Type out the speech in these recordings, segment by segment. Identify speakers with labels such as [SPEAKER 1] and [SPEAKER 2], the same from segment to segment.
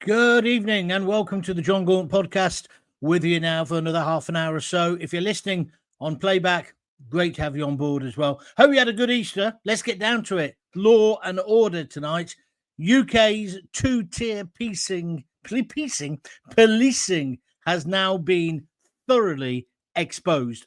[SPEAKER 1] Good evening and welcome to the Jon Gaunt podcast. With you now for another half an hour or so. If you're listening on playback, great to have you on board as well. Hope you had a good Easter. Let's get down to it. Law and order tonight. UK's two-tier policing has now been thoroughly exposed.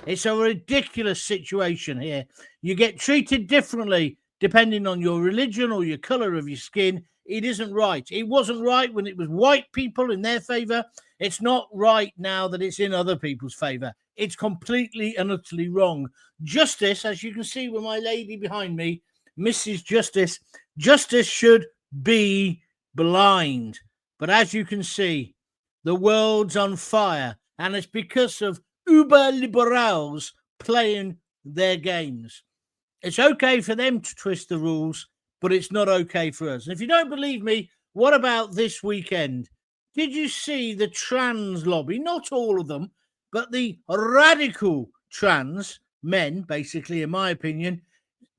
[SPEAKER 1] It's a ridiculous situation here. You get treated differently depending on your religion or your colour of your skin. It isn't right. It wasn't right when it was white people in their favour. It's not right now that it's in other people's favour. It's completely and utterly wrong. Justice, as you can see with my lady behind me, Mrs. Justice should be blind. But as you can see, the world's on fire. And it's because of uber liberals playing their games. It's okay for them to twist the rules, but it's not okay for us. And if you don't believe me, what about this weekend? Did you see the trans lobby? Not all of them, but the radical trans men, basically, in my opinion,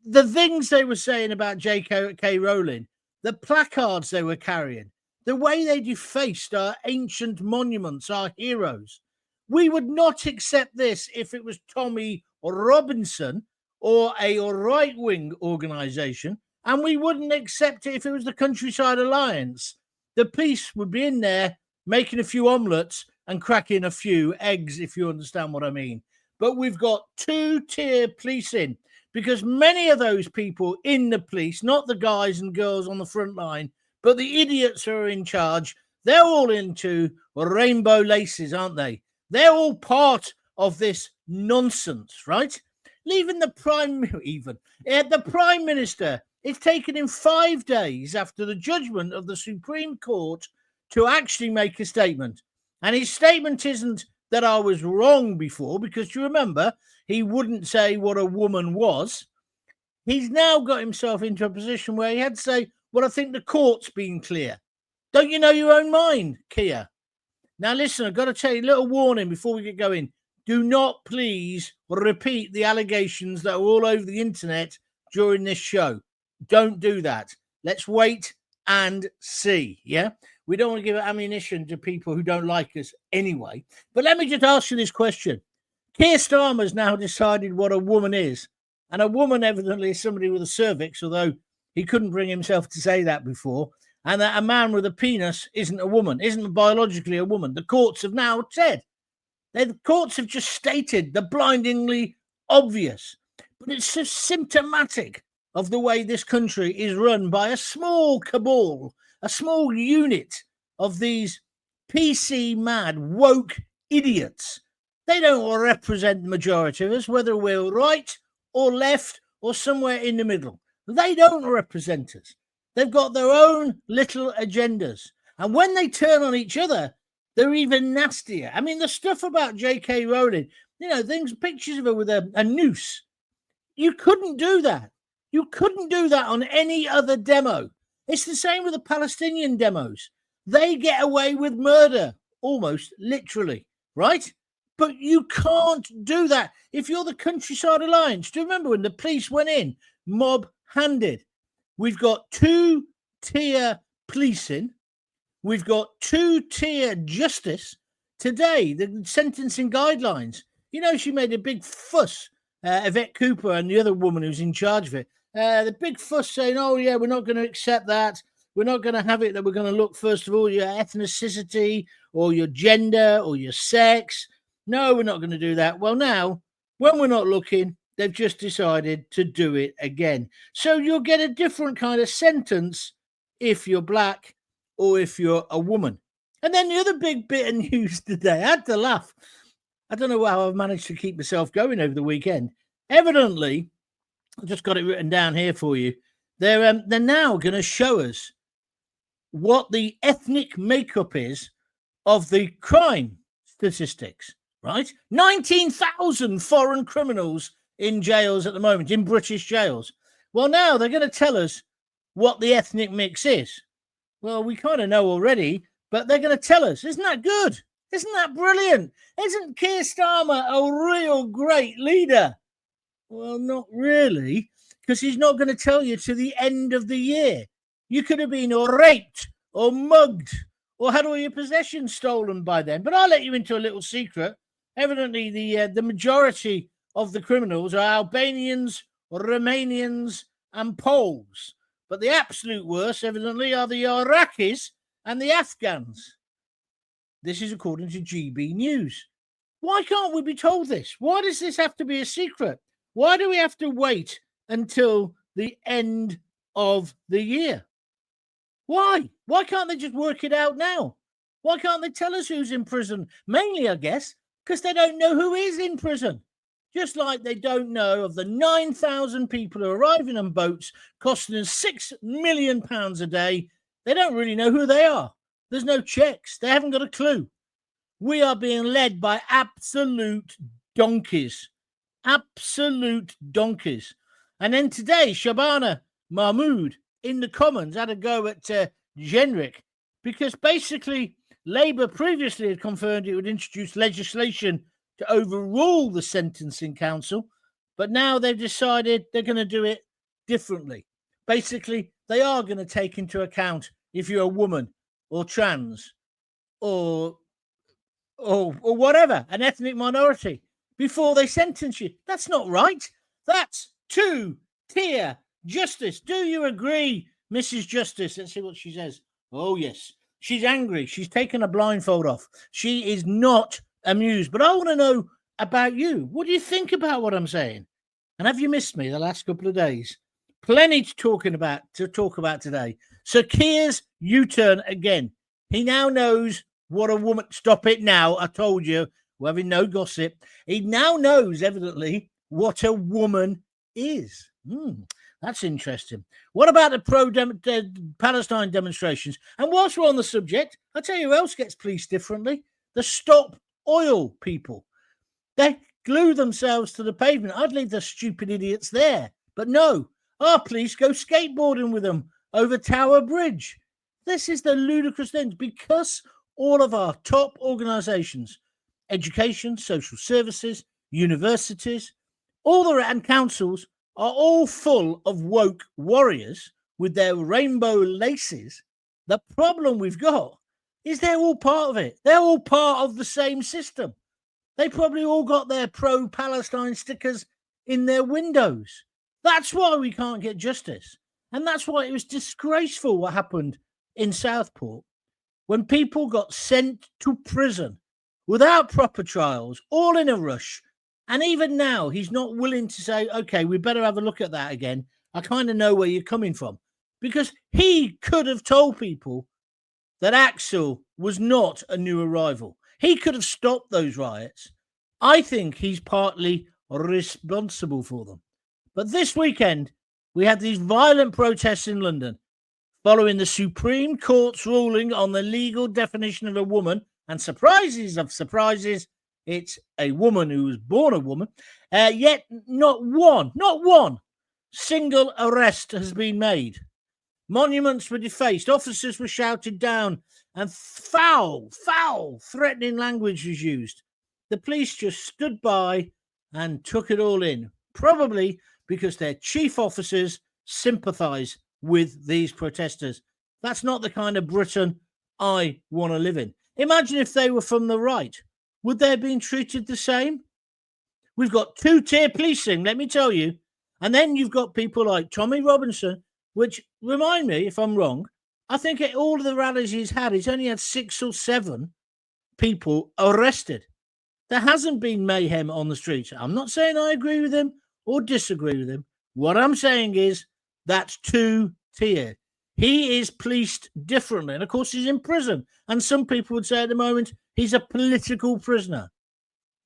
[SPEAKER 1] the things they were saying about J.K. Rowling, the placards they were carrying, the way they defaced our ancient monuments, our heroes. We would not accept this if it was Tommy Robinson or a right-wing organisation. And we wouldn't accept it if it was the Countryside Alliance. The police would be in there making a few omelettes and cracking a few eggs, if you understand what I mean. But we've got two-tier policing because many of those people in the police, not the guys and girls on the front line, but the idiots who are in charge, they're all into rainbow laces, aren't they? They're all part of this nonsense, right? Leaving the Prime Minister. It's taken him 5 days after the judgment of the Supreme Court to actually make a statement. And his statement isn't that I was wrong before, because you remember, he wouldn't say what a woman was. He's now got himself into a position where he had to say, well, I think the court's been clear. Don't you know your own mind, Kia? Now, listen, I've got to tell you a little warning before we get going. Do not please repeat the allegations that are all over the internet during this show. Don't do that. Let's wait and see, yeah? We don't want to give ammunition to people who don't like us anyway. But let me just ask you this question. Keir Starmer's now decided what a woman is. And a woman evidently is somebody with a cervix, although he couldn't bring himself to say that before. And that a man with a penis isn't a woman, isn't biologically a woman. The courts have now said. The courts have just stated the blindingly obvious. But it's so symptomatic of the way this country is run by a small cabal, a small unit of these PC-mad, woke idiots. They don't represent the majority of us, whether we're right or left or somewhere in the middle. They don't represent us. They've got their own little agendas. And when they turn on each other, they're even nastier. I mean, the stuff about J.K. Rowling, pictures of her with a noose. You couldn't do that. You couldn't do that on any other demo. It's the same with the Palestinian demos. They get away with murder, almost literally, right? But you can't do that. If you're the Countryside Alliance, do you remember when the police went in, mob-handed? We've got two-tier policing. We've got two-tier justice. Today, the sentencing guidelines. You know, she made a big fuss, Yvette Cooper and the other woman who's in charge of it. The big fuss saying, oh, yeah, we're not going to accept that. We're not going to have it that we're going to look, first of all, your ethnicity or your gender or your sex. No, we're not going to do that. Well, now, when we're not looking, they've just decided to do it again. So you'll get a different kind of sentence if you're black or if you're a woman. And then the other big bit of news today, I had to laugh. I don't know how I've managed to keep myself going over the weekend. Evidently, I've just got it written down here for you. They're now going to show us what the ethnic makeup is of the crime statistics, right? 19,000 foreign criminals in jails at the moment, in British jails. Well, now they're going to tell us what the ethnic mix is. Well, we kind of know already, but they're going to tell us. Isn't that good? Isn't that brilliant? Isn't Keir Starmer a real great leader? Well, not really, because he's not going to tell you to the end of the year. You could have been or raped or mugged or had all your possessions stolen by them. But I'll let you into a little secret. Evidently, the majority of the criminals are Albanians, Romanians, and Poles. But the absolute worst, evidently, are the Iraqis and the Afghans. This is according to GB News. Why can't we be told this? Why does this have to be a secret? Why do we have to wait until the end of the year? Why? Why can't they just work it out now? Why can't they tell us who's in prison? Mainly, I guess, because they don't know who is in prison. Just like they don't know of the 9,000 people who are arriving on boats costing us £6 million a day. They don't really know who they are. There's no checks. They haven't got a clue. We are being led by absolute donkeys. Absolute donkeys. And then today, Shabana Mahmood in the Commons had a go at Genrick because basically Labour previously had confirmed it would introduce legislation to overrule the Sentencing Council, but now they've decided they're going to do it differently. Basically, they are going to take into account if you're a woman or trans or whatever, an ethnic minority, before they sentence you. That's not right. That's two-tier justice. Do you agree, Mrs. Justice? Let's see what she says. Oh, yes. She's angry. She's taken a blindfold off. She is not amused. But I want to know about you. What do you think about what I'm saying? And have you missed me the last couple of days? Plenty to talk about today. Sir Keir's U-turn again. He now knows what a woman... Stop it now. I told you. We're having no gossip. He now knows, evidently, what a woman is. That's interesting. What about the pro-Palestine demonstrations? And whilst we're on the subject, I'll tell you who else gets policed differently. The Stop Oil people. They glue themselves to the pavement. I'd leave the stupid idiots there. But no, our police go skateboarding with them over Tower Bridge. This is the ludicrous thing, because all of our top organisations, education, social services, universities, and councils are all full of woke warriors with their rainbow laces. The problem we've got is they're all part of it. They're all part of the same system. They probably all got their pro-Palestine stickers in their windows. That's why we can't get justice. And that's why it was disgraceful what happened in Southport when people got sent to prison without proper trials, all in a rush. And even now, he's not willing to say, okay, we better have a look at that again. I kind of know where you're coming from. Because he could have told people that Axel was not a new arrival. He could have stopped those riots. I think he's partly responsible for them. But this weekend, we had these violent protests in London following the Supreme Court's ruling on the legal definition of a woman. And surprises of surprises, it's a woman who was born a woman. Yet not one single arrest has been made. Monuments were defaced. Officers were shouted down and foul, threatening language was used. The police just stood by and took it all in, probably because their chief officers sympathise with these protesters. That's not the kind of Britain I want to live in. Imagine if they were from the right. Would they have been treated the same? We've got two-tier policing, let me tell you. And then you've got people like Tommy Robinson, which, remind me if I'm wrong, I think at all of the rallies he's only had 6 or 7 people arrested. There hasn't been mayhem on the streets. I'm not saying I agree with him or disagree with him. What I'm saying is that's two-tier. He is policed differently. And, of course, he's in prison. And some people would say at the moment he's a political prisoner.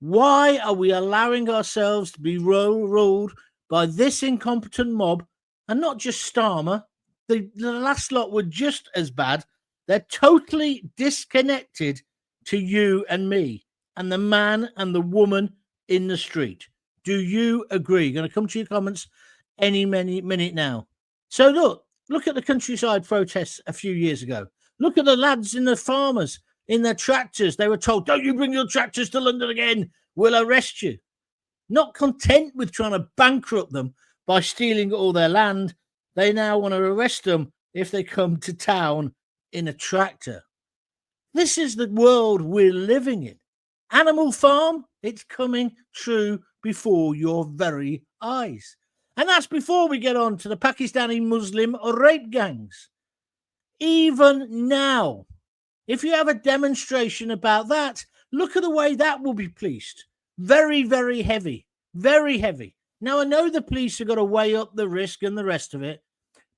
[SPEAKER 1] Why are we allowing ourselves to be ruled by this incompetent mob? And not just Starmer. The last lot were just as bad. They're totally disconnected to you and me and the man and the woman in the street. Do you agree? Going to come to your comments any minute now. So look at the countryside protests a few years ago. Look at the lads and the farmers in their tractors. They were told, don't you bring your tractors to London again. We'll arrest you. Not content with trying to bankrupt them by stealing all their land, they now want to arrest them if they come to town in a tractor. This is the world we're living in. Animal Farm, it's coming true before your very eyes. And that's before we get on to the Pakistani Muslim rape gangs. Even now, if you have a demonstration about that, look at the way that will be policed. Very, very heavy. Very heavy. Now, I know the police have got to weigh up the risk and the rest of it,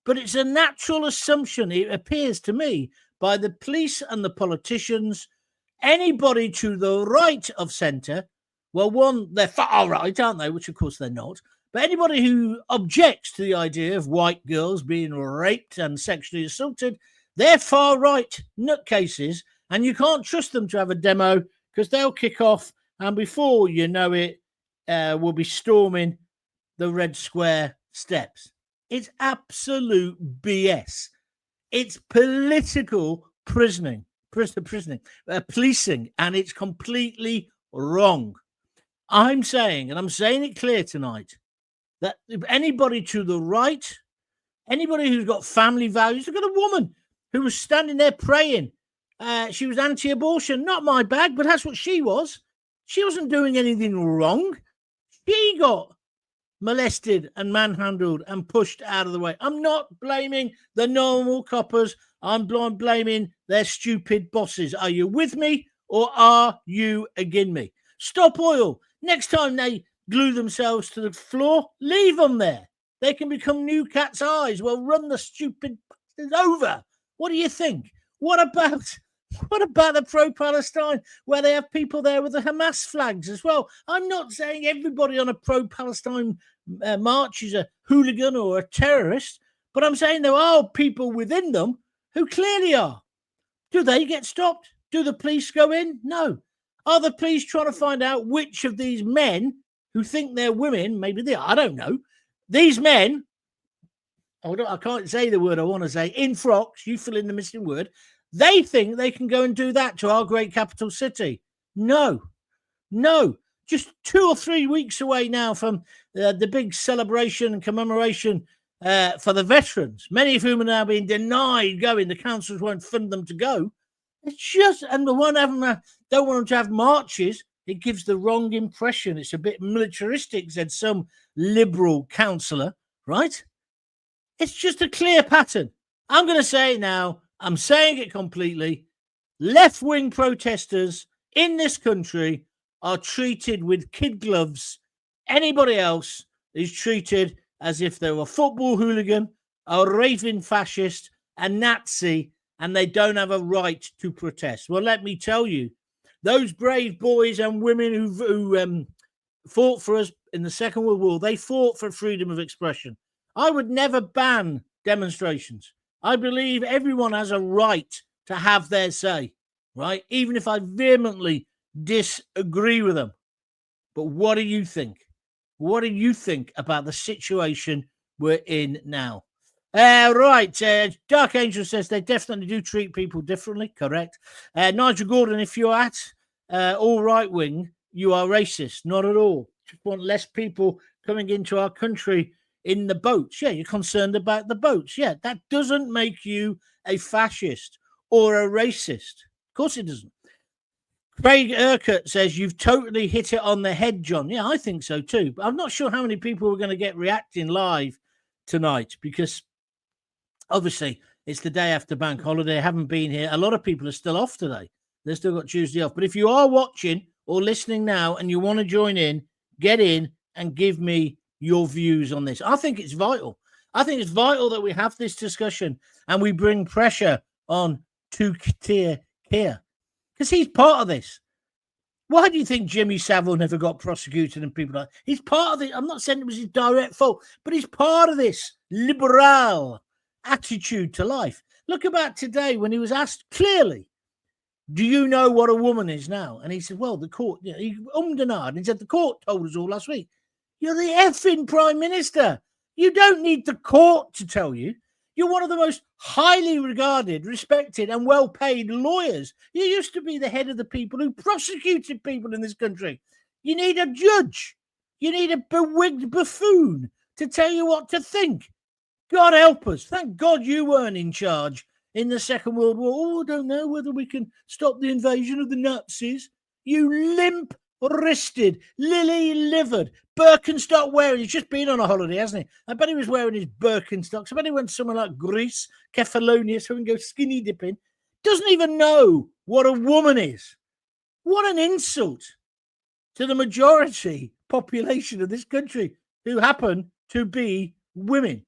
[SPEAKER 1] but it's a natural assumption, it appears to me, by the police and the politicians, anybody to the right of centre, well, one, they're far right, aren't they? Which, of course, they're not. But anybody who objects to the idea of white girls being raped and sexually assaulted, they're far right nutcases, and you can't trust them to have a demo because they'll kick off, and before you know it, we'll be storming the Red Square steps. It's absolute BS. It's political policing, and it's completely wrong. I'm saying, and I'm saying it clear tonight, that if anybody to the right, anybody who's got family values, look at a woman who was standing there praying. She was anti-abortion, not my bag, but that's what she was. She wasn't doing anything wrong. She got molested and manhandled and pushed out of the way. I'm not blaming the normal coppers. I'm blaming their stupid bosses. Are you with me or are you against me? Stop Oil. Next time they glue themselves to the floor, leave them there. They can become new cat's eyes. Well, run the stupid bastards over. What do you think? What about the pro-Palestine, where they have people there with the Hamas flags as well? I'm not saying everybody on a pro-Palestine march is a hooligan or a terrorist, but I'm saying there are people within them who clearly are. Do they get stopped? Do the police go in? No. Are the police trying to find out which of these men who think they're women, maybe they are, I don't know, these men, I can't say the word I want to say, in frocks, you fill in the missing word, they think they can go and do that to our great capital city. No. Just 2 or 3 weeks away now from the big celebration and commemoration for the veterans, many of whom are now being denied going. The councils won't fund them to go. It's just, and the one don't want them to have marches. It gives the wrong impression. It's a bit militaristic, said some liberal councillor, right? It's just a clear pattern. I'm going to say it now. I'm saying it completely. Left-wing protesters in this country are treated with kid gloves. Anybody else is treated as if they're a football hooligan, a raving fascist, a Nazi, and they don't have a right to protest. Well, let me tell you, those brave boys and women who fought for us in the Second World War, they fought for freedom of expression. I would never ban demonstrations. I believe everyone has a right to have their say, right? Even if I vehemently disagree with them. But what do you think? What do you think about the situation we're in now? Right. Dark Angel says they definitely do treat people differently. Correct. Nigel Gordon, if you're at all right wing, you are racist. Not at all. Just want less people coming into our country in the boats. Yeah, you're concerned about the boats. Yeah, that doesn't make you a fascist or a racist. Of course it doesn't. Craig Urquhart says you've totally hit it on the head, John. Yeah, I think so too. But I'm not sure how many people are going to get reacting live tonight because obviously it's the day after bank holiday. I haven't been here. A lot of people are still off today. They've still got Tuesday off. But if you are watching or listening now and you want to join in, get in and give me your views on this. I think it's vital. I think it's vital that we have this discussion and we bring pressure on to Keir because he's part of this. Why do you think Jimmy Savile never got prosecuted and people like he's part of it? I'm not saying it was his direct fault, but he's part of this liberal attitude to life. Look about today when he was asked clearly, do you know what a woman is now? And he said, well, the court, he ummed and ahed. He said, the court told us all last week. You're the effing Prime Minister. You don't need the court to tell you. You're one of the most highly regarded, respected, and well-paid lawyers. You used to be the head of the people who prosecuted people in this country. You need a judge. You need a bewigged buffoon to tell you what to think. God help us. Thank God you weren't in charge in the Second World War. Oh, I don't know whether we can stop the invasion of the Nazis. You limp-wristed, lily-livered, Birkenstock wearing. He's just been on a holiday, hasn't he? I bet he was wearing his Birkenstocks. I bet he went somewhere like Greece, Kefalonia, so he can go skinny dipping. Doesn't even know what a woman is. What an insult to the majority population of this country who happen to be women.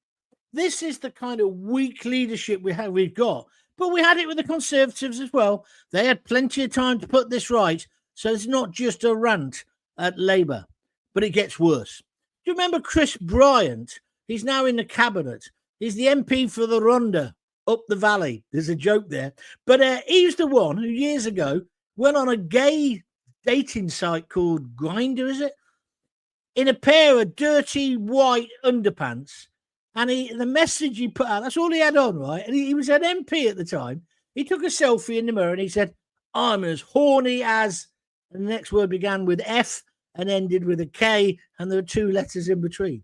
[SPEAKER 1] This is the kind of weak leadership we've got. But we had it with the Conservatives as well. They had plenty of time to put this right. So it's not just a rant at Labour, but it gets worse. Do you remember Chris Bryant? He's now in the cabinet. He's the MP for the Rhondda up the valley. There's a joke there. But he's the one who years ago went on a gay dating site called Grindr, is it? In a pair of dirty white underpants. And the message he put out, that's all he had on, right? And he was an MP at the time. He took a selfie in the mirror and he said, I'm as horny as... And the next word began with F and ended with a K, and there were two letters in between.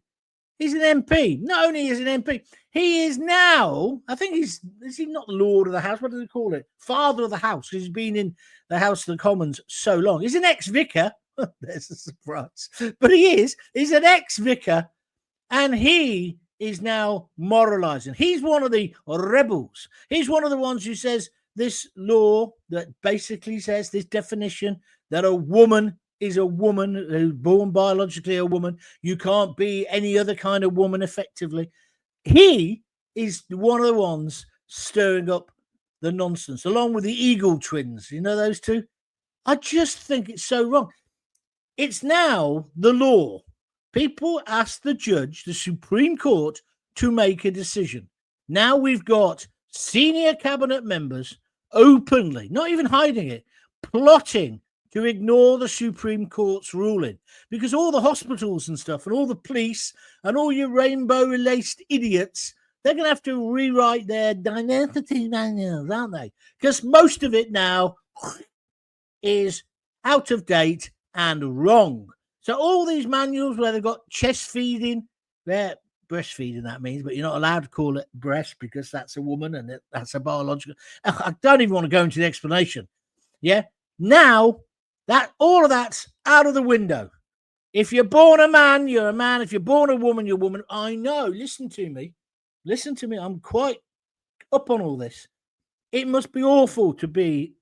[SPEAKER 1] He's an MP. Not only is he an MP, he is now, I think is he not Lord of the House? What do they call it? Father of the House. He's been in the House of the Commons so long. He's an ex-vicar. There's a surprise. But he's an ex-vicar, and he is now moralising. He's one of the rebels. He's one of the ones who says this law that basically says this definition that a woman is a woman who's born biologically a woman. You can't be any other kind of woman effectively. He is one of the ones stirring up the nonsense, along with the Eagle twins. You know those two? I just think it's so wrong. It's now the law. People ask the judge, the Supreme Court, to make a decision. Now we've got senior cabinet members openly, not even hiding it, plotting to ignore the Supreme Court's ruling, because all the hospitals and stuff and all the police and all your rainbow-laced idiots, they're going to have to rewrite their identity manuals, aren't they? Because most of it now is out of date and wrong. So all these manuals where they've got chest feeding, they're breastfeeding, that means, but you're not allowed to call it breast because that's a woman and that's a biological. I don't even want to go into the explanation. Yeah. Now that all of that's out of the window. If you're born a man, you're a man. If you're born a woman, you're a woman. I know. Listen to me. I'm quite up on all this. It must be awful to be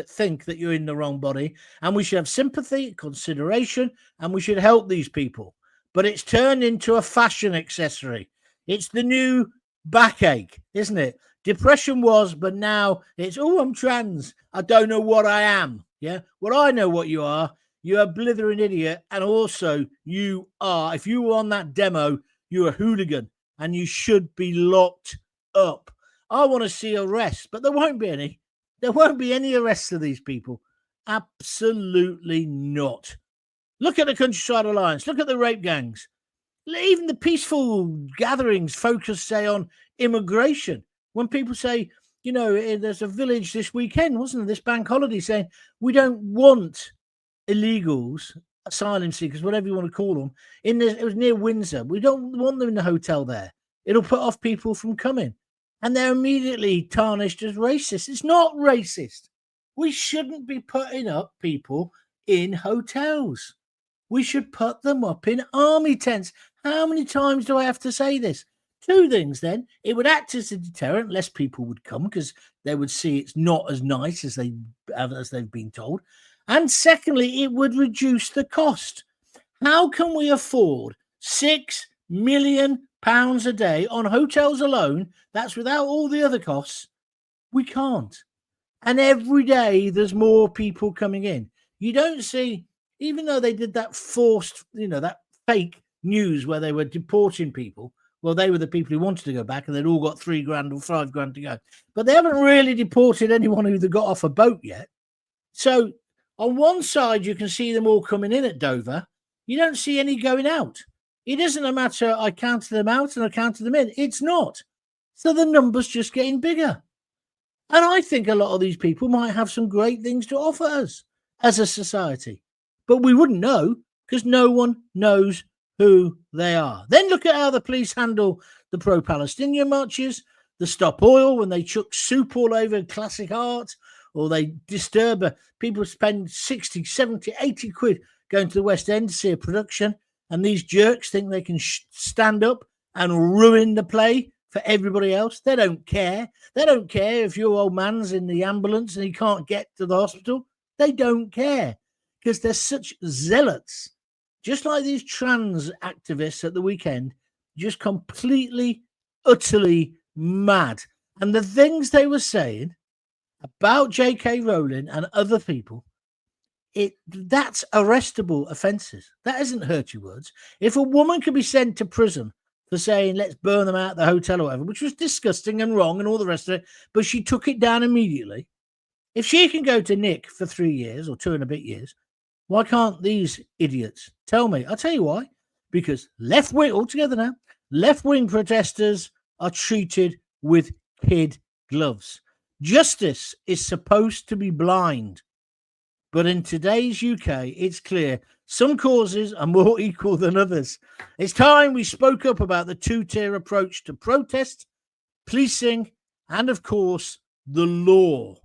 [SPEAKER 1] think that you're in the wrong body, and we should have sympathy, consideration, and we should help these people. But it's turned into a fashion accessory. It's the new backache, isn't it? Depression was, but now it's, oh, I'm trans. I don't know what I am. Yeah. Well, I know what you are. You're a blithering idiot. And also you are, if you were on that demo, you're a hooligan and you should be locked up. I want to see arrests, but there won't be any. There won't be any arrests of these people. Absolutely not. Look at the Countryside Alliance. Look at the rape gangs. Even the peaceful gatherings focus, say, on immigration. When people say, you know, there's a village this weekend, wasn't there, this bank holiday, saying we don't want illegals, asylum seekers, whatever you want to call them, it was near Windsor. We don't want them in the hotel there. It'll put off people from coming. And they're immediately tarnished as racist. It's not racist. We shouldn't be putting up people in hotels. We should put them up in army tents. How many times do I have to say this? Two things then. It would act as a deterrent. Less people would come because they would see it's not as nice as they've been told. And secondly, it would reduce the cost. How can we afford £6 million a day on hotels alone? That's without all the other costs. We can't. And every day there's more people coming in. You don't see, even though they did that forced, that fake news where they were deporting people. Well, they were the people who wanted to go back and they'd all got £3,000 or £5,000 to go. But they haven't really deported anyone who got off a boat yet. So on one side, you can see them all coming in at Dover. You don't see any going out. It isn't a matter I counted them out and I counted them in. It's not. So the number's just getting bigger. And I think a lot of these people might have some great things to offer us as a society. But we wouldn't know because no one knows who they are. Then look at how the police handle the pro-Palestinian marches, the Stop Oil when they chuck soup all over classic art, or they disturb people spend 60, 70, 80 quid going to the West End to see a production, and these jerks think they can stand up and ruin the play for everybody else. They don't care. They don't care if your old man's in the ambulance and he can't get to the hospital. They don't care because they're such zealots. Just like these trans activists at the weekend, just completely, utterly mad. And the things they were saying about J.K. Rowling and other people, that's arrestable offences. That isn't hurty words. If a woman could be sent to prison for saying, let's burn them out of the hotel or whatever, which was disgusting and wrong and all the rest of it, but she took it down immediately. If she can go to Nick for 3 years or 2 and a bit years, why can't these idiots tell me? I'll tell you why. Because left-wing, altogether now, left-wing protesters are treated with kid gloves. Justice is supposed to be blind. But in today's UK, it's clear some causes are more equal than others. It's time we spoke up about the two-tier approach to protest, policing, and, of course, the law.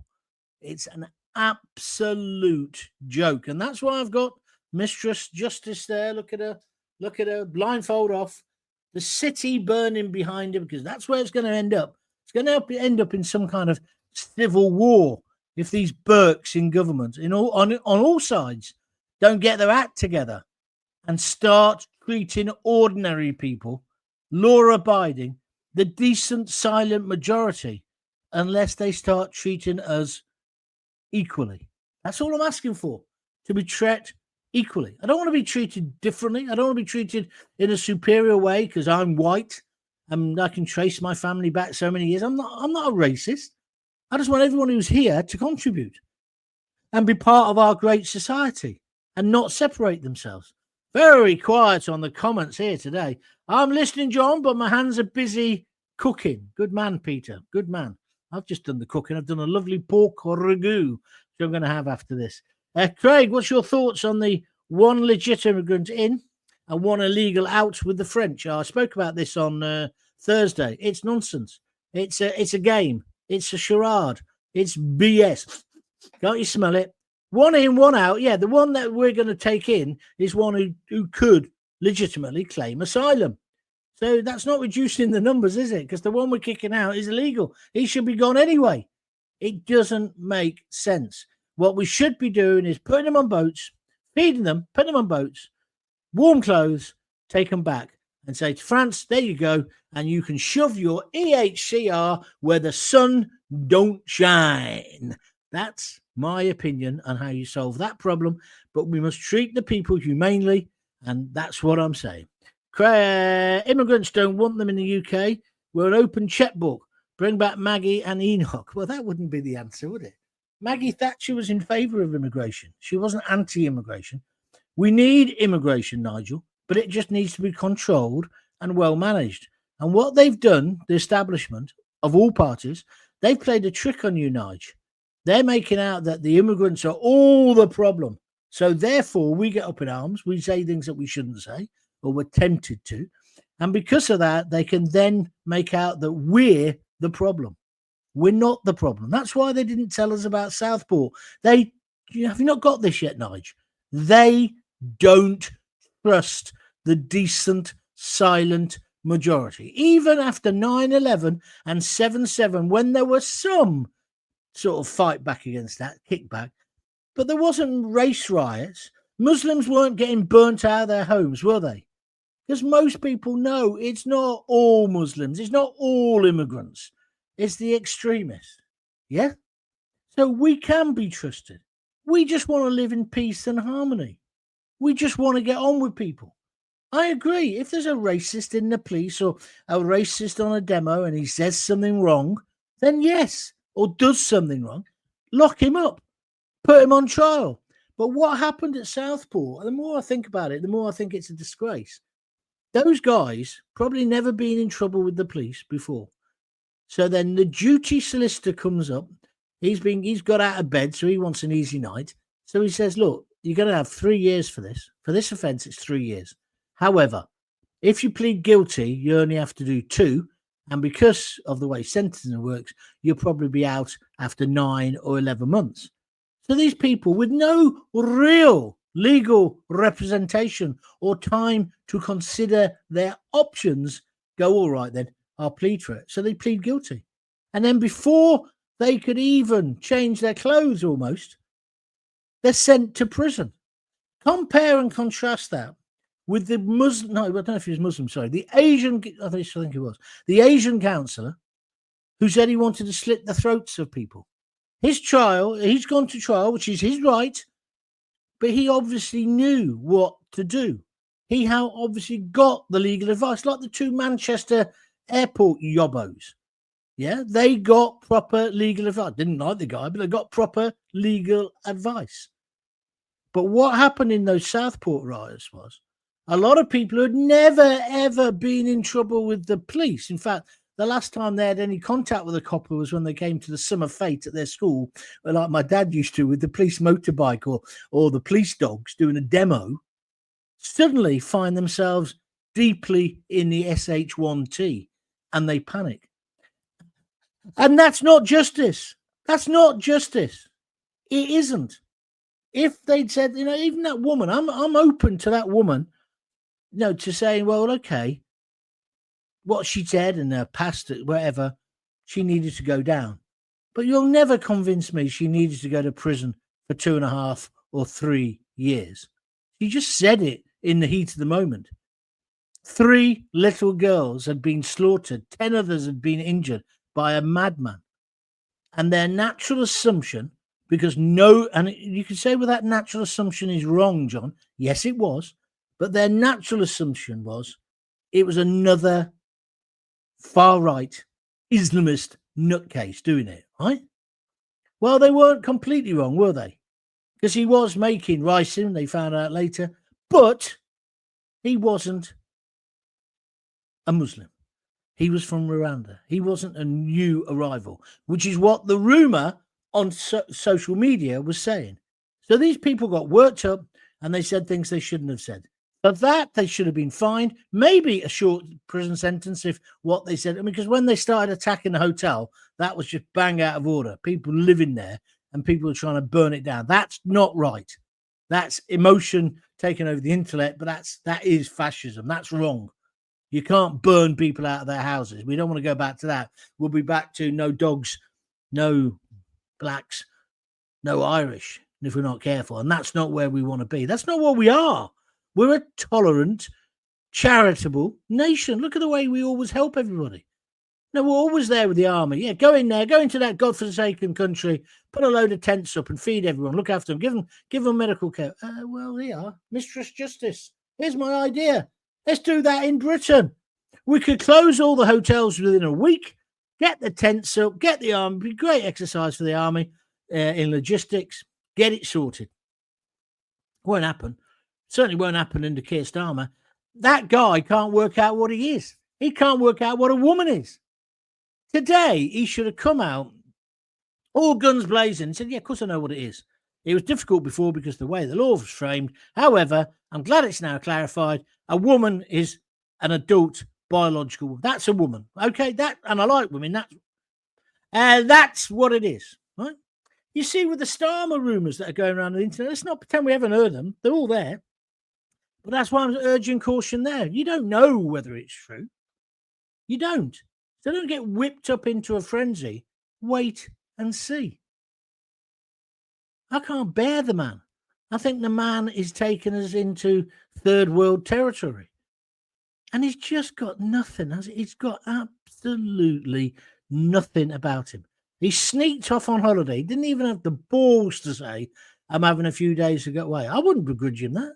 [SPEAKER 1] It's an absolute joke. And that's why I've got Mistress Justice there. Look at her, blindfold off. The city burning behind her, because that's where it's going to end up. It's going to end up in some kind of civil war if these Burks in government, on all sides, don't get their act together and start treating ordinary people, law-abiding, the decent, silent majority, unless they start treating us equally. That's all I'm asking for, to be treated equally. I don't want to be treated differently. I don't want to be treated in a superior way because I'm white and I can trace my family back so many years. I'm not a racist. I just want everyone who's here to contribute and be part of our great society and not separate themselves. Very quiet on the comments here today. I'm listening, John, but my hands are busy cooking. Good man, Peter. Good man. I've just done the cooking. I've done a lovely pork ragout, which I'm going to have after this. Craig, what's your thoughts on the one legit immigrant in and one illegal out with the French? I spoke about this on Thursday. It's nonsense. It's a game. It's a charade. It's BS. Can't you smell it? One in, one out. Yeah, the one that we're going to take in is one who could legitimately claim asylum. So that's not reducing the numbers, is it? Because the one we're kicking out is illegal. He should be gone anyway. It doesn't make sense. What we should be doing is putting them on boats, feeding them, putting them on boats, warm clothes, take them back and say to France, there you go, and you can shove your EHCR where the sun don't shine. That's my opinion on how you solve that problem, but we must treat the people humanely, and that's what I'm saying. Immigrants don't want them in the UK. We're an open checkbook. Bring back Maggie and Enoch. Well, that wouldn't be the answer, would it? Maggie Thatcher was in favour of immigration. She wasn't anti-immigration. We need immigration, Nigel, but it just needs to be controlled and well managed. And what they've done, the establishment of all parties, they've played a trick on you, Nigel. They're making out that the immigrants are all the problem. So therefore, we get up in arms. We say things that we shouldn't say, or we're tempted to. And because of that, they can then make out that we're the problem. We're not the problem. That's why they didn't tell us about Southport. Have you not got this yet, Nigel? They don't trust the decent, silent majority. Even after 9/11 and 7/7, when there was some sort of fight back against that, kickback, but there wasn't race riots. Muslims weren't getting burnt out of their homes, were they? Because most people know it's not all Muslims. It's not all immigrants. It's the extremists. Yeah? So we can be trusted. We just want to live in peace and harmony. We just want to get on with people. I agree. If there's a racist in the police or a racist on a demo and he says something wrong, then yes, or does something wrong, lock him up, put him on trial. But what happened at Southport, the more I think about it, the more I think it's a disgrace. Those guys probably never been in trouble with the police before. So then the duty solicitor comes up. He's got out of bed, so he wants an easy night. So he says, look, you're going to have 3 years for this. For this offence, it's 3 years. However, if you plead guilty, you only have to do 2. And because of the way sentencing works, you'll probably be out after 9 or 11 months. So these people with no real legal representation or time to consider their options go, all right, then I'll plead for it. So they plead guilty. And then before they could even change their clothes almost, they're sent to prison. Compare and contrast that with the Muslim, no, I don't know if he was Muslim, sorry, the Asian, I think he was, the Asian counsellor who said he wanted to slit the throats of people. His trial, he's gone to trial, which is his right, but he obviously knew what to do. He obviously got the legal advice, like the 2 Manchester airport yobbos. Yeah, they got proper legal advice. Didn't like the guy, but they got proper legal advice. But what happened in those Southport riots was a lot of people who had never, ever been in trouble with the police. In fact, the last time they had any contact with a copper was when they came to the summer fete at their school, like my dad used to with the police motorbike or the police dogs doing a demo, suddenly find themselves deeply in the SH1T and they panic. And that's not justice. That's not justice. It isn't. If they'd said, even that woman, I'm open to that woman, to saying, well, okay, what she said and her past, whatever, she needed to go down. But you'll never convince me she needed to go to prison for 2.5 or 3 years. She just said it in the heat of the moment. 3 little girls had been slaughtered. 10 others had been injured by a madman. And their natural assumption, and you can say, well, that natural assumption is wrong, John. Yes, it was. But their natural assumption was it was another far-right Islamist nutcase doing it, right? Well, they weren't completely wrong, were they? Because he was making ricin, they found out later, but he wasn't a Muslim. He was from Rwanda. He wasn't a new arrival, which is what the rumour on social media was saying. So these people got worked up and they said things they shouldn't have said. For that, they should have been fined, maybe a short prison sentence if what they said. Because when they started attacking the hotel, that was just bang out of order. People living there and people are trying to burn it down. That's not right. That's emotion taking over the intellect, but that is fascism. That's wrong. You can't burn people out of their houses. We don't want to go back to that. We'll be back to no dogs, no blacks, no Irish, if we're not careful. And that's not where we want to be. That's not what we are. We're a tolerant, charitable nation. Look at the way we always help everybody. No, we're always there with the army. Yeah, go in there, go into that godforsaken country, put a load of tents up and feed everyone, look after them, give them medical care. Well, here, Mistress Justice, here's my idea. Let's do that in Britain. We could close all the hotels within a week, get the tents up, get the army. Be great exercise for the army in logistics. Get it sorted. Won't happen. Certainly won't happen under Keir Starmer. That guy can't work out what he is. He can't work out what a woman is. Today, he should have come out, all guns blazing, and said, yeah, of course I know what it is. It was difficult before because the way the law was framed. However, I'm glad it's now clarified. A woman is an adult biological woman. That's a woman. Okay, and I like women. That's what it is, right? You see, with the Starmer rumours that are going around the internet, let's not pretend we haven't heard them. They're all there. But that's why I'm urging caution there. You don't know whether it's true. You don't. So don't get whipped up into a frenzy. Wait and see. I can't bear the man. I think the man is taking us into third world territory. And he's just got nothing. He's got absolutely nothing about him. He sneaked off on holiday. He didn't even have the balls to say, I'm having a few days to get away. I wouldn't begrudge him that.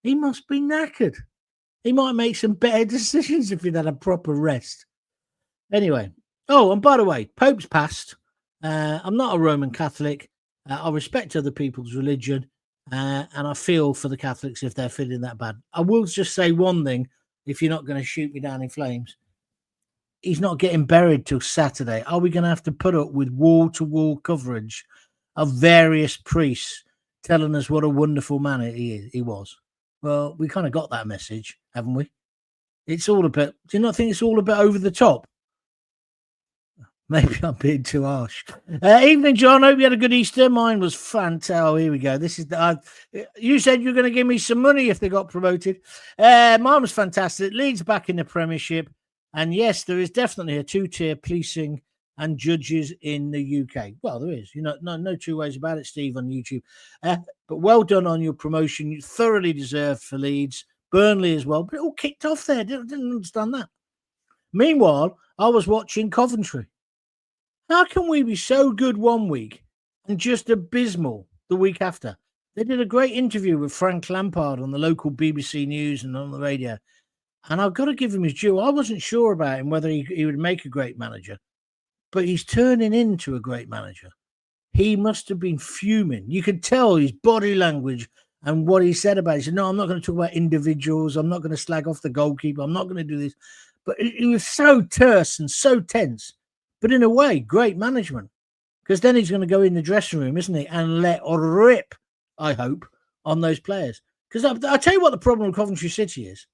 [SPEAKER 1] He must be knackered. He might make some better decisions if he'd had a proper rest. Anyway. Oh, and by the way, Pope's passed. I'm not a Roman Catholic. I respect other people's religion. And I feel for the Catholics if they're feeling that bad. I will just say one thing, if you're not going to shoot me down in flames. He's not getting buried till Saturday. Are we going to have to put up with wall-to-wall coverage of various priests telling us what a wonderful man he was? Well, we kind of got that message, haven't we? It's all a bit. Do you not think it's all a bit over the top? Maybe I'm being too harsh. Evening, John. Hope you had a good Easter. Mine was fantastic. Oh, here we go. This is you said you're going to give me some money if they got promoted. Mine was fantastic. Leeds back in the Premiership, and yes, there is definitely a two-tier policing and judges in the UK. Well, there is. You know, no two ways about it, Steve, on YouTube. But well done on your promotion. You thoroughly deserved for Leeds, Burnley as well. But it all kicked off there. Didn't understand that. Meanwhile, I was watching Coventry. How can we be so good one week and just abysmal the week after? They did a great interview with Frank Lampard on the local BBC News and on the radio. And I've got to give him his due. I wasn't sure about him, whether he would make a great manager. But he's turning into a great manager. He must have been fuming. You could tell his body language and what he said about it. He said, no, I'm not going to talk about individuals. I'm not going to slag off the goalkeeper. I'm not going to do this. But he was so terse and so tense. But in a way, great management. Because then he's going to go in the dressing room, isn't he? And let rip, I hope, on those players. Because I'll tell you what the problem with Coventry City is.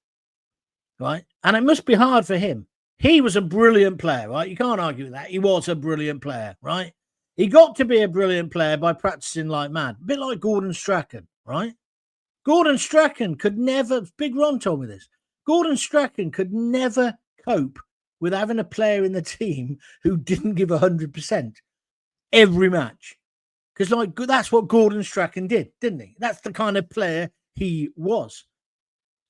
[SPEAKER 1] Right? And it must be hard for him. He was a brilliant player, right? You can't argue with that. He was a brilliant player, right? He got to be a brilliant player by practicing like mad. A bit like Gordon Strachan, right? Gordon Strachan could never, Big Ron told me this, Gordon Strachan could never cope with having a player in the team who didn't give 100% every match. Because like that's what Gordon Strachan did, didn't he? That's the kind of player he was.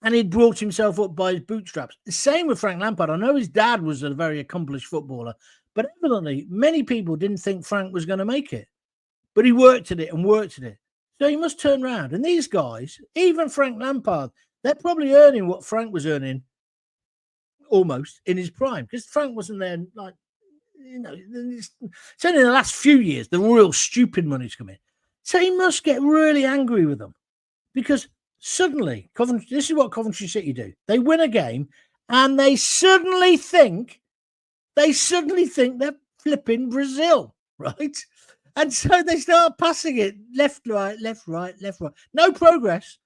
[SPEAKER 1] And he'd brought himself up by his bootstraps. The same with Frank Lampard. I know his dad was a very accomplished footballer, but evidently many people didn't think Frank was going to make it. But he worked at it and worked at it. So he must turn around. And these guys, even Frank Lampard, they're probably earning what Frank was earning almost in his prime. Because Frank wasn't there, like, you know, it's only in the last few years the real stupid money's come in. So he must get really angry with them. Because suddenly, this is what Coventry City do. They win a game and they suddenly think they're flipping Brazil, right? And so they start passing it left, right, left, right, left, right. No progress,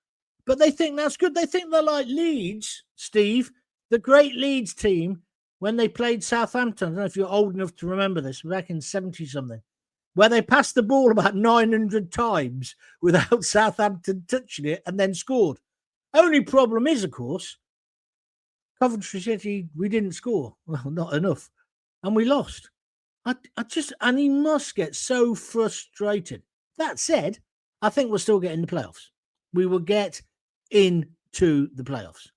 [SPEAKER 1] but they think that's good. They think they're like Leeds, Steve, the great Leeds team when they played Southampton. I don't know if you're old enough to remember this, back in 70-something. Where they passed the ball about 900 times without Southampton touching it and then scored. Only problem is, of course, Coventry City, we didn't score. Well, not enough. And we lost. And he must get so frustrated. That said, I think we'll still get in the playoffs. We will get into the playoffs.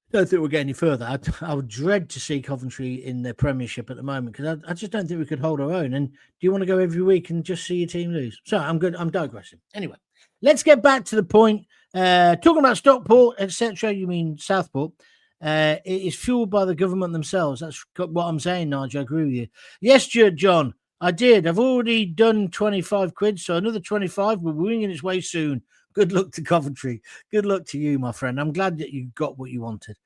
[SPEAKER 1] I don't think we'll get any further. I would dread to see Coventry in the Premiership at the moment because I just don't think we could hold our own. And do you want to go every week and just see your team lose? So I'm good. I'm digressing. Anyway, let's get back to the point. Talking about Stockport, etc. You mean Southport? It is fueled by the government themselves. That's what I'm saying, Nigel. I agree with you. Yes, John, I did. I've already done 25 quid, so another 25 will be winging its way soon. Good luck to Coventry. Good luck to you, my friend. I'm glad that you got what you wanted.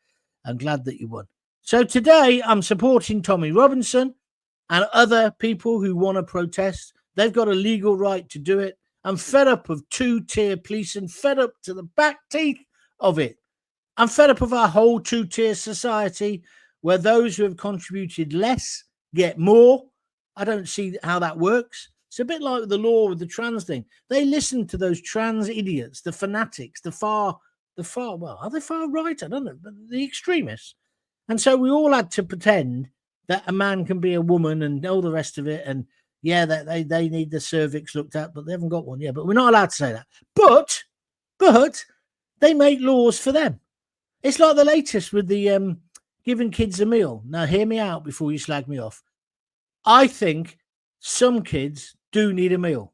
[SPEAKER 1] I'm glad that you won. So today I'm supporting Tommy Robinson and other people who want to protest. They've got a legal right to do it. I'm fed up of two-tier policing, fed up to the back teeth of it. I'm fed up of our whole two-tier society where those who have contributed less get more. I don't see how that works. It's a bit like the law with the trans thing. They listen to those trans idiots, the fanatics, the far, well, are they far right? I don't know, but the extremists. And so we all had to pretend that a man can be a woman and all the rest of it. And yeah, that they need the cervix looked at, but they haven't got one. Yeah, but we're not allowed to say that. But they make laws for them. It's like the latest with the giving kids a meal. Now, hear me out before you slag me off. I think some kids do need a meal.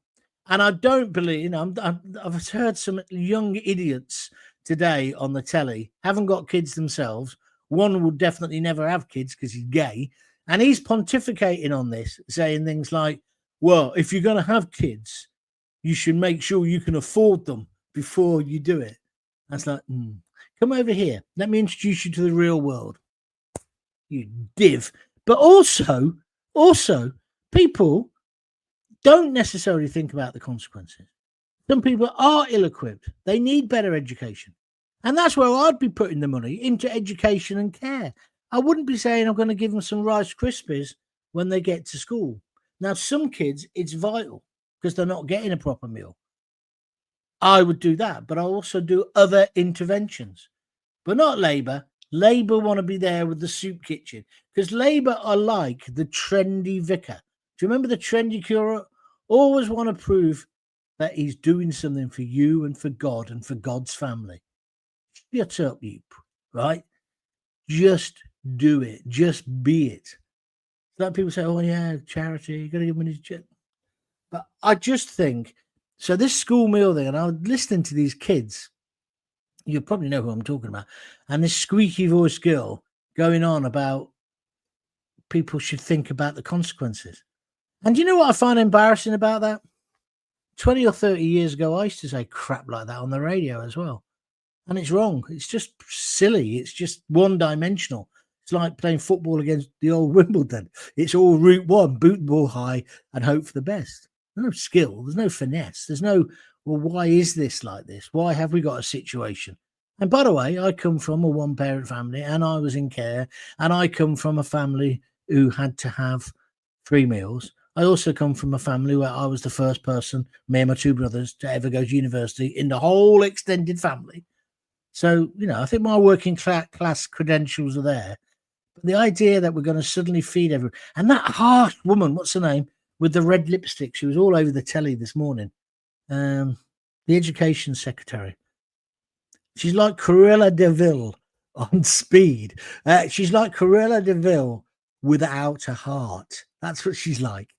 [SPEAKER 1] And I don't believe, I've heard some young idiots today on the telly, haven't got kids themselves. One will definitely never have kids because he's gay. And he's pontificating on this, saying things like, well, if you're going to have kids, you should make sure you can afford them before you do it. That's like, come over here. Let me introduce you to the real world. You div. But also, people don't necessarily think about the consequences. Some people are ill-equipped. They need better education. And that's where I'd be putting the money, into education and care. I wouldn't be saying I'm going to give them some Rice Krispies when they get to school. Now, some kids, it's vital because they're not getting a proper meal. I would do that, but I'll also do other interventions. But not Labour. Labour want to be there with the soup kitchen because Labour are like the trendy vicar. Do you remember the trendy curate? Always want to prove that he's doing something for you and for God and for God's family. Shut up, you, right? Just do it. Just be it. Like people say, oh, yeah, charity, you got to give money to. But I just think, so this school meal thing, and I was listening to these kids, you probably know who I'm talking about, and this squeaky voice girl going on about people should think about the consequences. And you know what I find embarrassing about that? 20 or 30 years ago, I used to say crap like that on the radio as well. And it's wrong. It's just silly. It's just one-dimensional. It's like playing football against the old Wimbledon. It's all route one, boot the ball high and hope for the best. There's no skill. There's no finesse. There's no, well, why is this like this? Why have we got a situation? And by the way, I come from a one-parent family and I was in care. And I come from a family who had to have 3 meals. I also come from a family where I was the first person, me and my 2 brothers, to ever go to university in the whole extended family. So, you know, I think my working class credentials are there. But the idea that we're going to suddenly feed everyone, and that harsh woman, what's her name, with the red lipstick, she was all over the telly this morning, the education secretary. She's like Cruella de Vil on Speed. She's like Cruella de Vil without a heart. That's what she's like.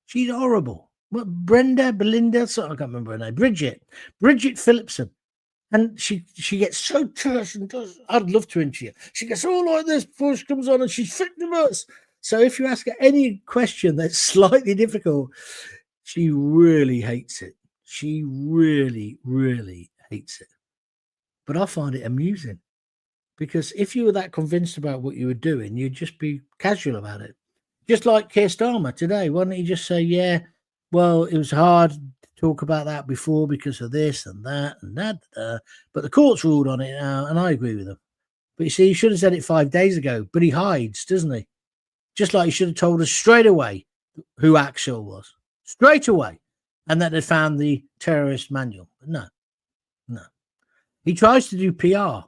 [SPEAKER 1] She's horrible. What, Belinda, so I can't remember her name. Bridget Phillipson. And she gets so terse and does. I'd love to interview her. She gets all like this before she comes on and she's fit to us. So if you ask her any question that's slightly difficult, she really hates it. She really, really hates it. But I find it amusing because if you were that convinced about what you were doing, you'd just be casual about it. Just like Keir Starmer today. Why don't he just say, yeah, well, it was hard to talk about that before because of this and that and that. But the court's ruled on it now, and I agree with him. But you see, he should have said it 5 days ago, but he hides, doesn't he? Just like he should have told us straight away who Axel was. Straight away. And that they found the terrorist manual. But no. He tries to do PR,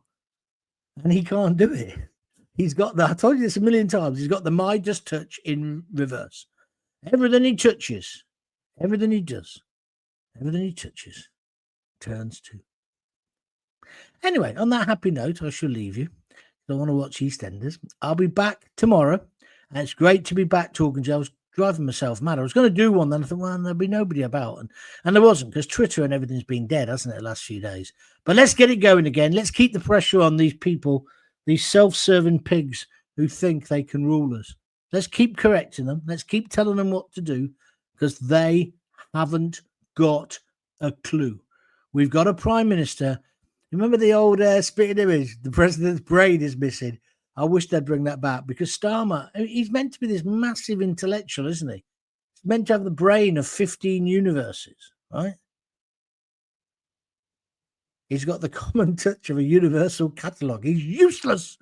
[SPEAKER 1] and he can't do it. He's got that. I told you this a million times. He's got the Midas touch in reverse. Everything he touches, everything he does, everything he touches turns to. Anyway, on that happy note, I shall leave you. I want to watch EastEnders. I'll be back tomorrow. And it's great to be back talking to you. I was driving myself mad. I was going to do one, then I thought, well, there'll be nobody about. And there wasn't, because Twitter and everything's been dead, hasn't it, the last few days? But let's get it going again. Let's keep the pressure on these people, these self-serving pigs who think they can rule us. Let's keep correcting them. Let's keep telling them what to do, because they haven't got a clue. We've got a prime minister. Remember the old spitting image? The president's brain is missing. I wish they'd bring that back, because Starmer, he's meant to be this massive intellectual, isn't he? He's meant to have the brain of 15 universes, right? He's got the common touch of a universal catalogue. He's useless.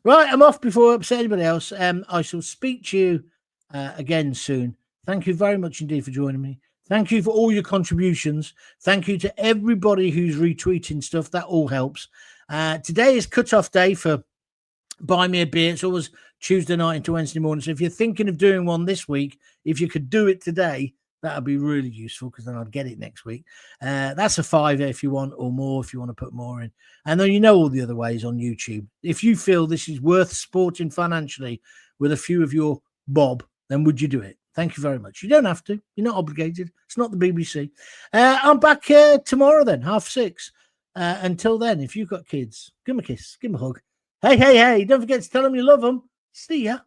[SPEAKER 1] Right, I'm off before I upset anybody else. I shall speak to you again soon. Thank you very much indeed for joining me. Thank you for all your contributions. Thank you to everybody who's retweeting stuff. That all helps. Today is cut-off day for Buy Me a Beer. It's always Tuesday night into Wednesday morning. So if you're thinking of doing one this week, if you could do it today, that would be really useful, because then I'd get it next week. That's a £5 if you want, or more if you want to put more in. And then you know all the other ways on YouTube. If you feel this is worth supporting financially with a few of your bob, then would you do it? Thank you very much. You don't have to. You're not obligated. It's not the BBC. I'm back tomorrow then, 6:30. Until then, if you've got kids, give them a kiss, give them a hug. Hey, don't forget to tell them you love them. See ya.